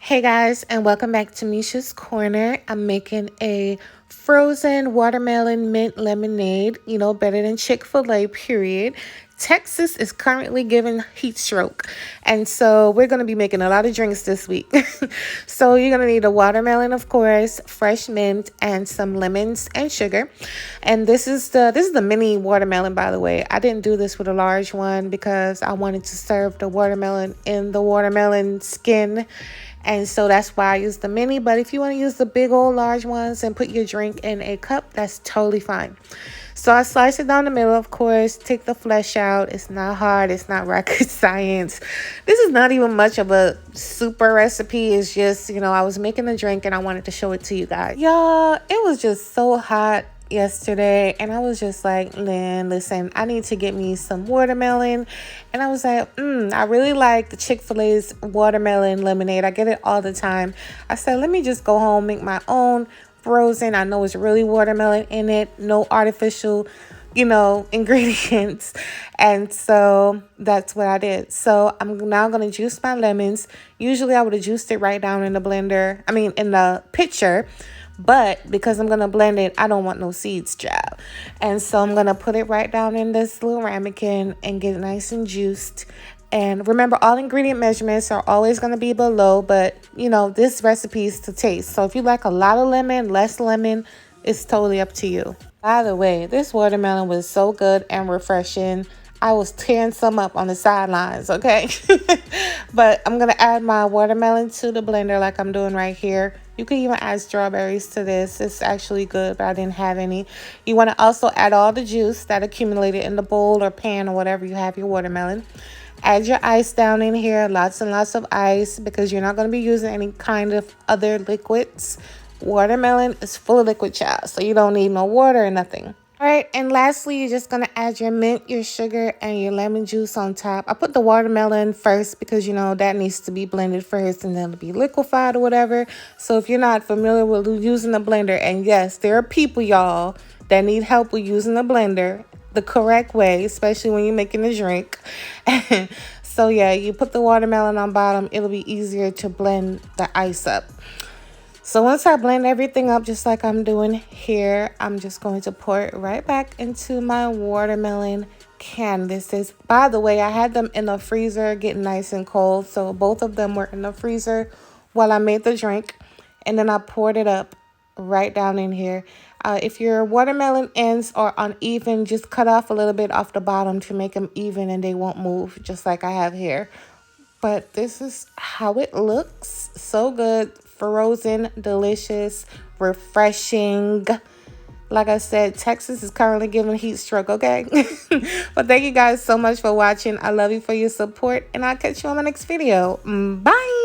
Hey guys, and welcome back to Misha's Corner. I'm making a frozen watermelon mint lemonade, better than Chick-Fil-A, period. Texas is currently giving heat stroke, and so we're going to be making a lot of drinks this week. So you're going to need a watermelon, of course, fresh mint, and some lemons and sugar. And this is the mini watermelon, by the way. I didn't do this with a large one because I wanted to serve the watermelon in the watermelon skin. And so that's why I use the mini. But if you want to use the big old large ones and put your drink in a cup, that's totally fine. So I slice it down the middle, of course, take the flesh out. It's not hard. It's not rocket science. This is not even much of a super recipe. It's just, I was making a drink and I wanted to show it to you guys. Y'all, it was just so hot yesterday, and I was just like, man, listen, I need to get me some watermelon. And I was like, I really like the Chick-fil-A's watermelon lemonade. I get it all the time. I said, let me just go home, make my own frozen. I know it's really watermelon in it, no artificial ingredients. And so that's what I did. So I'm now going to juice my lemons. Usually I would have juiced it right down in the blender, in the pitcher. But because I'm going to blend it, I don't want no seeds, child. And so I'm going to put it right down in this little ramekin and get it nice and juiced. And remember, all ingredient measurements are always going to be below. But, this recipe is to taste. So if you like a lot of lemon, less lemon, it's totally up to you. By the way, this watermelon was so good and refreshing. I was tearing some up on the sidelines, okay? But I'm going to add my watermelon to the blender like I'm doing right here. You can even add strawberries to this. It's actually good, but I didn't have any. You want to also add all the juice that accumulated in the bowl or pan or whatever you have your watermelon. Add your ice down in here, lots and lots of ice, because you're not going to be using any kind of other liquids. Watermelon is full of liquid, child, so you don't need no water or nothing. All right, and lastly, you're just going to add your mint, your sugar, and your lemon juice on top. I put the watermelon first because, that needs to be blended first and then it'll be liquefied or whatever. So if you're not familiar with using the blender, and yes, there are people, y'all, that need help with using the blender the correct way, especially when you're making a drink. So, yeah, you put the watermelon on bottom. It'll be easier to blend the ice up. So once I blend everything up just like I'm doing here, I'm just going to pour it right back into my watermelon canvases. By the way, I had them in the freezer getting nice and cold. So both of them were in the freezer while I made the drink. And then I poured it up right down in here. If your watermelon ends are uneven, just cut off a little bit off the bottom to make them even and they won't move, just like I have here. But this is how it looks. So good. Frozen, delicious, refreshing. Like I said, Texas is currently giving heat stroke, okay? But thank you guys so much for watching. I love you for your support, and I'll catch you on my next video. Bye.